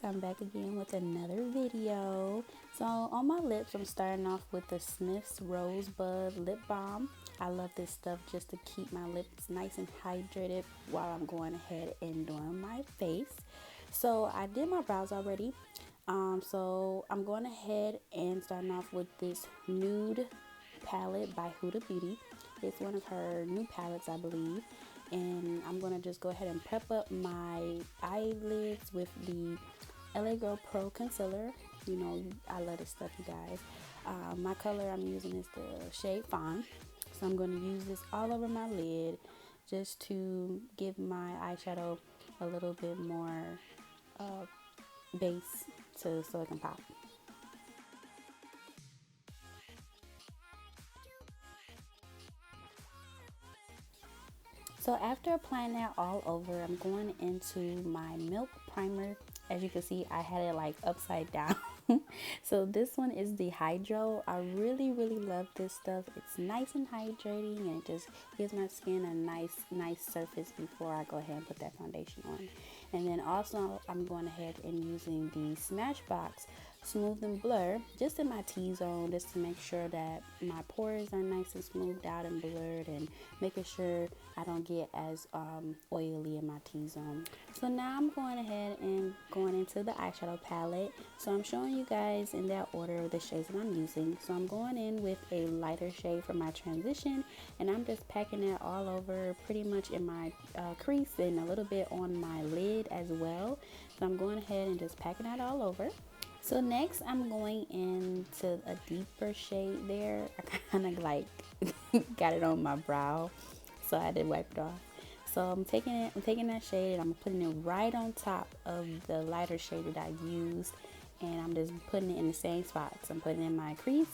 I'm back again with another video. So on my lips, I'm starting off with the Smith's Rosebud Lip Balm. I love this stuff just to keep my lips nice and hydrated while I'm going ahead and doing my face. So I did my brows already. So I'm going ahead and starting off with this Nude palette by Huda Beauty. It's one of her new palettes, I believe. And I'm going to just go ahead and prep up my eyelids with the LA Girl Pro Concealer. You know, I love this stuff, you guys. My color I'm using is the shade Fawn. So I'm going to use this all over my lid just to give my eyeshadow a little bit more base so it can pop. So after applying that all over, I'm going into my Milk Primer. As you can see, I had it like upside down. So this one is the Hydro. I really love this stuff. It's nice and hydrating and it just gives my skin a nice surface before I go ahead and put that foundation on. And then also I'm going ahead and using the Smashbox Smooth and Blur just in my T-zone, just to make sure that my pores are nice and smoothed out and blurred, and making sure I don't get as oily in my T-zone. So now I'm going ahead and going into the eyeshadow palette. So I'm showing you guys in that order the shades that I'm using. So I'm going in with a lighter shade for my transition, and I'm just packing it all over pretty much in my crease and a little bit on my lid as well. So I'm going ahead and just packing that all over. So next I'm going into a deeper shade there. I kind of like got it on my brow, so I had to wipe it off. So I'm taking that shade and I'm putting it right on top of the lighter shade that I used, and I'm just putting it in the same spots. I'm putting it in my crease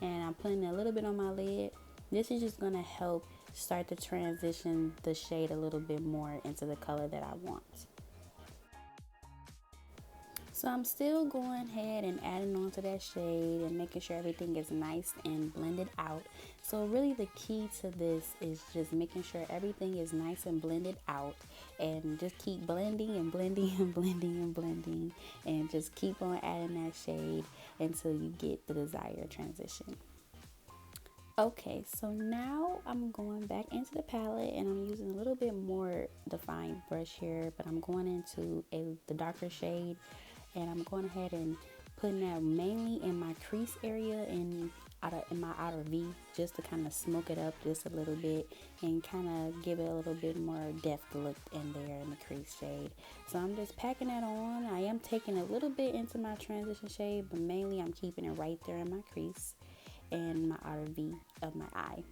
and I'm putting it a little bit on my lid. This is just going to help start to transition the shade a little bit more into the color that I want. So I'm still going ahead and adding on to that shade and making sure everything is nice and blended out. So really the key to this is just making sure everything is nice and blended out, and just keep blending and blending and blending and blending, and just keep on adding that shade until you get the desired transition. Okay, so now I'm going back into the palette and I'm using a little bit more defined brush here, but I'm going into the darker shade, and I'm going ahead and putting that mainly in my crease area and in my outer V, just to kind of smoke it up just a little bit and kind of give it a little bit more depth look in there in the crease shade. So I'm just packing that on. I am taking a little bit into my transition shade, but mainly I'm keeping it right there in my crease and my outer V of my eye.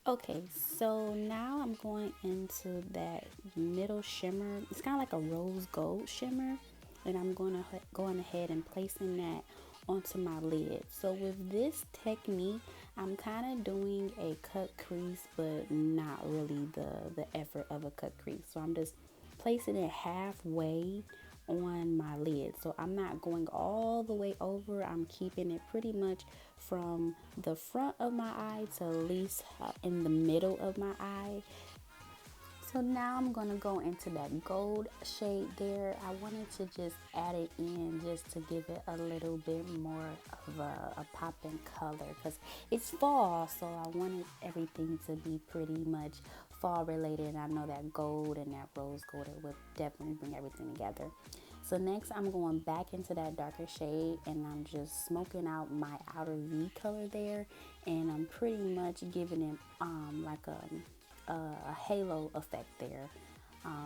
Okay, so now I'm going into that middle shimmer. It's kind of like a rose gold shimmer, and I'm going ahead and placing that onto my lid. So with this technique, I'm kind of doing a cut crease, but not really the effort of a cut crease. So I'm just placing it halfway on my lid. So I'm not going all the way over. I'm keeping it pretty much from the front of my eye to at least in the middle of my eye. So now I'm going to go into that gold shade there. I wanted to just add it in just to give it a little bit more of a pop in color, because it's fall, so I wanted everything to be pretty much fall related. And I know that gold and that rose gold would definitely bring everything together. So next I'm going back into that darker shade and I'm just smoking out my outer V color there, and I'm pretty much giving it like a halo effect there.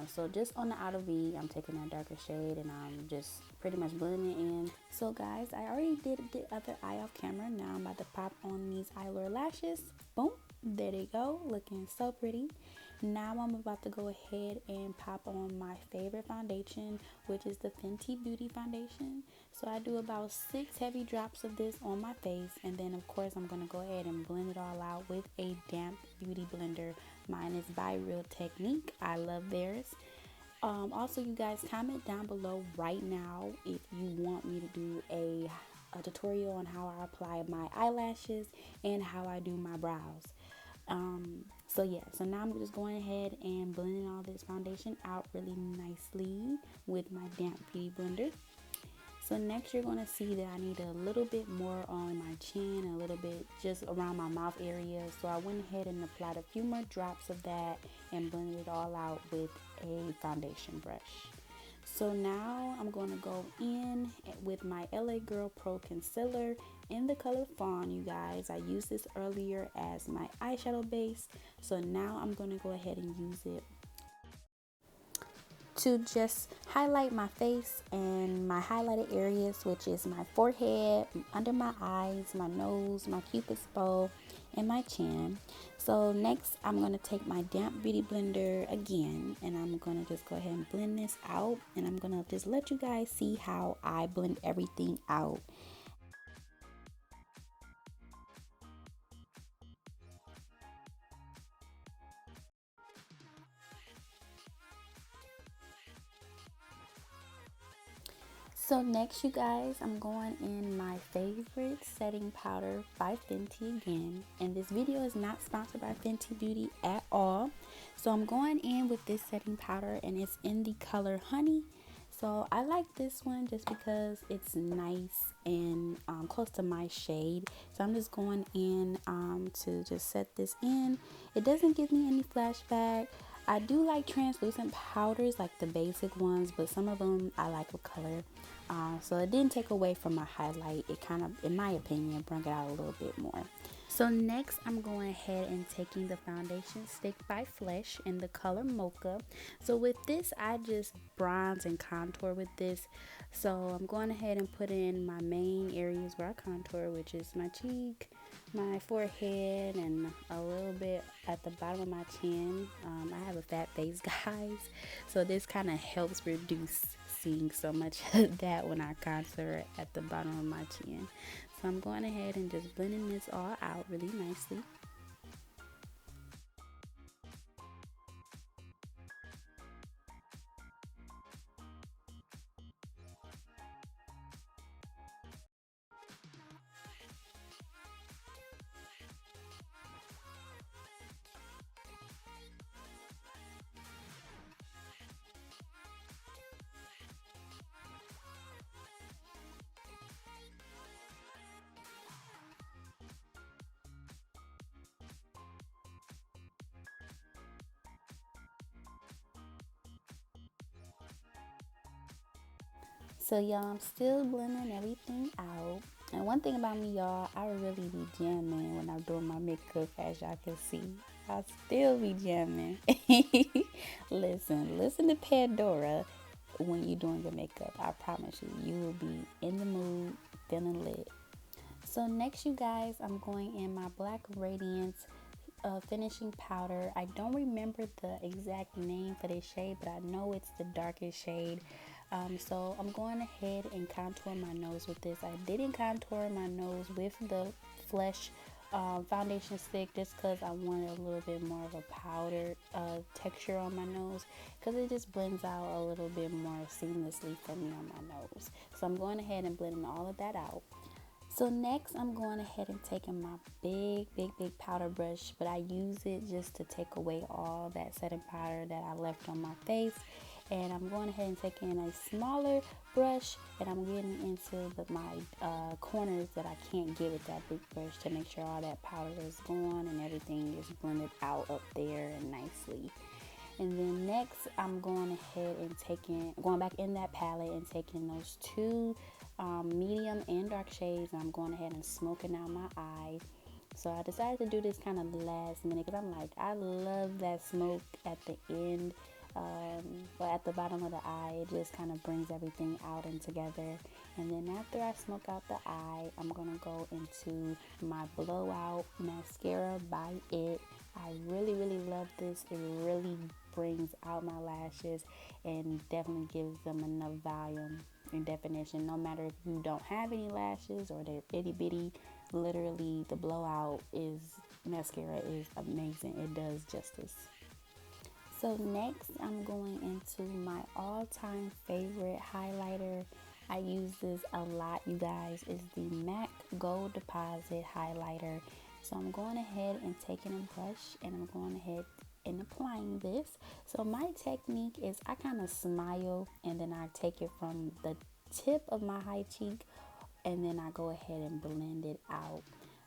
So just on the outer V, I'm taking that darker shade and I'm just pretty much blending it in. So guys, I already did the other eye off camera. Now I'm about to pop on these Eyelure lashes. Boom, there they go, looking so pretty. Now I'm about to go ahead and pop on my favorite foundation, which is the Fenty Beauty Foundation. So I do about 6 heavy drops of this on my face, and then of course I'm going to go ahead and blend it all out with a damp beauty blender. Mine is by Real Technique. I love theirs. Also, you guys, comment down below right now if you want me to do a a tutorial on how I apply my eyelashes and how I do my brows. So yeah, so now I'm just going ahead and blending all this foundation out really nicely with my damp beauty blender. So next you're going to see that I need a little bit more on my chin, a little bit just around my mouth area. So I went ahead and applied a few more drops of that and blended it all out with a foundation brush. So now I'm going to go in with my LA Girl Pro Concealer in the color Fawn, you guys. I used this earlier as my eyeshadow base. So now I'm going to go ahead and use it to just highlight my face and my highlighted areas, which is my forehead, under my eyes, my nose, my cupid's bow, and my chin. So next I'm going to take my damp beauty blender again, and I'm going to just go ahead and blend this out, and I'm going to just let you guys see how I blend everything out. So next, you guys, I'm going in my favorite setting powder by Fenty again. And this video is not sponsored by Fenty Beauty at all. So I'm going in with this setting powder, and it's in the color Honey. So I like this one just because it's nice and close to my shade. So I'm just going in to just set this in. It doesn't give me any flashback. I do like translucent powders, like the basic ones, but some of them I like with color. So it didn't take away from my highlight. It kind of, in my opinion, brought it out a little bit more. So next, I'm going ahead and taking the foundation stick by Flesh in the color Mocha. So with this, I just bronze and contour with this. So I'm going ahead and put in my main areas where I contour, which is my cheek, my forehead, and a little bit at the bottom of my chin. I have a fat face, guys, so this kind of helps reduce seeing so much of that when I contour at the bottom of my chin. So I'm going ahead and just blending this all out really nicely. So y'all, I'm still blending everything out. And one thing about me, y'all, I really be jamming when I'm doing my makeup, as y'all can see. I still be jamming. Listen to Pandora when you're doing your makeup. I promise you, you will be in the mood, feeling lit. So next, you guys, I'm going in my Black Radiance finishing powder. I don't remember the exact name for this shade, but I know it's the darkest shade. So I'm going ahead and contour my nose with this. I didn't contour my nose with the Flesh foundation stick just because I wanted a little bit more of a powder texture on my nose, because it just blends out a little bit more seamlessly for me on my nose. So I'm going ahead and blending all of that out. So next, I'm going ahead and taking my big powder brush, but I use it just to take away all that setting powder that I left on my face. And I'm going ahead and taking a smaller brush, and I'm getting into my corners that I can't get with that big brush to make sure all that powder is gone and everything is blended out up there and nicely. And then next, I'm going ahead and going back in that palette and taking those two medium and dark shades, and I'm going ahead and smoking out my eye. So I decided to do this kind of last minute because I'm like, I love that smoke at the end, but at the bottom of the eye, it just kind of brings everything out and together. And then after I smoke out the eye, I'm gonna go into my blowout mascara by It. I really love this. It really brings out my lashes and definitely gives them enough volume and definition. No matter if you don't have any lashes or they're itty bitty, literally the blowout mascara is amazing. It does justice. So next, I'm going into my all-time favorite highlighter. I use this a lot, you guys, is the MAC Gold Deposit Highlighter. So I'm going ahead and taking a brush and I'm going ahead and applying this. So my technique is I kind of smile and then I take it from the tip of my high cheek and then I go ahead and blend it out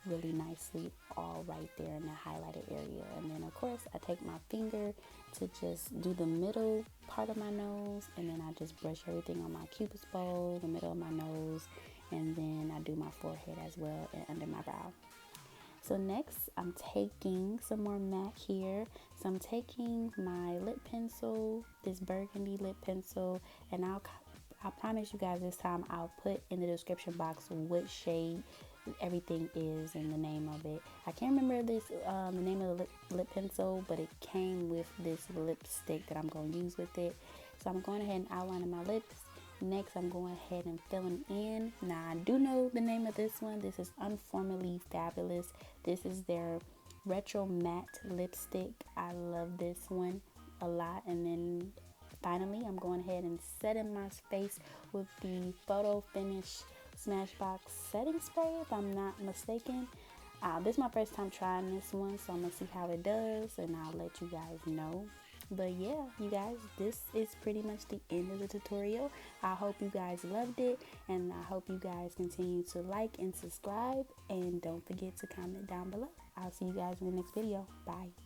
really nicely all right there in the highlighted area. And then of course I take my finger to just do the middle part of my nose, and then I just brush everything on my cupid's bow, the middle of my nose, and then I do my forehead as well and under my brow. So next I'm taking some more MAC here. So I'm taking my lip pencil, this burgundy lip pencil, and I promise you guys this time I'll put in the description box what shade everything is and the name of it. I can't remember the name of the lip pencil, but it came with this lipstick that I'm going to use with it. So I'm going ahead and outlining my lips. Next, I'm going ahead and filling in. Now, I do know the name of this one. This is Unformally Fabulous. This is their Retro Matte Lipstick. I love this one a lot. And then finally, I'm going ahead and setting my face with the Photo Finish Smashbox setting spray, if I'm not mistaken. This is my first time trying this one, so I'm going to see how it does, and I'll let you guys know. But yeah, you guys, this is pretty much the end of the tutorial. I hope you guys loved it, and I hope you guys continue to like and subscribe, and don't forget to comment down below. I'll see you guys in the next video. Bye.